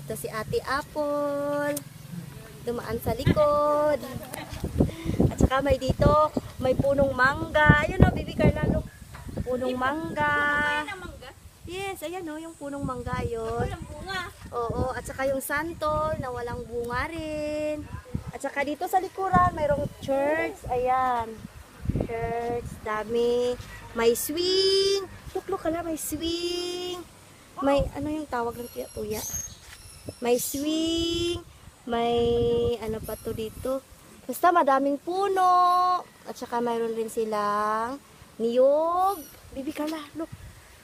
Dito si Ate Apple. Dumaan sa likod. At saka may dito, may punong mangga. Ayun o, Bibi Carla, look. Punong mangga. Yes, ayan o, yung punong mangga yun. Walang bunga. Oo, at saka yung santol na walang bunga rin. At saka dito sa likuran, mayroong church. Ayan. Church, dami. May swing. Look ka na, may swing. May, ano yung tawag ng tuya? May swing. May, ano pa to dito? Basta madaming puno. At saka mayroon rin silang niyog. Bibi Carla, look.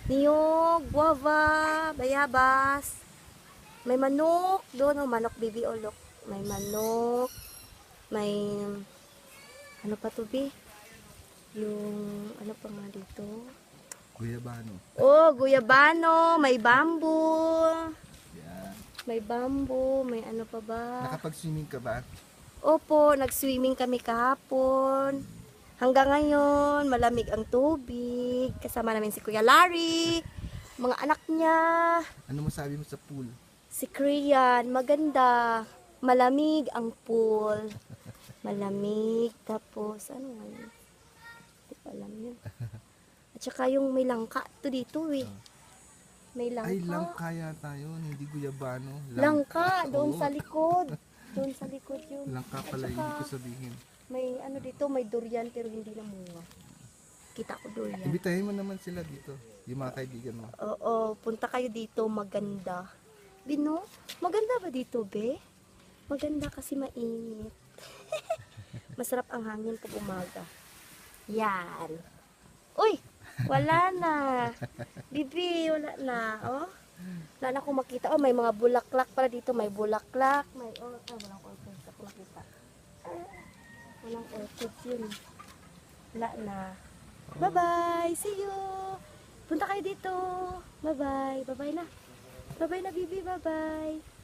Niyog, guava, bayabas. May manok. Doon, oh, manok, Bibi, oh, look. May manok. May, ano pa to, Bi? Yung, ano pa nga dito? Guyabano. Oh, guyabano. May bamboo. Yan. May bamboo. May ano pa ba? Nakapag-swimming ka ba? Opo, nag-swimming kami kahapon. Hanggang ngayon, malamig ang tubig. Kasama namin si Kuya Larry. Mga anak niya. Ano masabi mo sa pool? Si Krian, maganda. Malamig ang pool. Malamig. Tapos, ano nga yun? Hindi ko alam yun. At saka yung may langka to dito eh. May langka. Ay, langka yata yun. Hindi guyabano. Langka, doon Oo. sa likod. Doon sa likod yun. Langka pala, At saka, hindi ko sabihin. may ano dito, may durian pero hindi namunga. Kita ko durian. Ibitahin mo naman sila dito. Yung mga kaibigan mo. Oo, punta kayo dito, maganda. Bino, maganda ba dito, be? Maganda kasi mainit. Masarap ang hangin pag umaga. Yan. Uy, wala na. Bibi, wala na. Oh. Wala na akong makita. Oh, may mga bulaklak pala dito. May bulaklak. May, oh, walang orchids. Ako makita. Walang orchids yun. Wala na. Bye-bye. See you. Punta kayo dito. Bye-bye. Bye-bye na. Bye-bye na, Bibi. Bye-bye.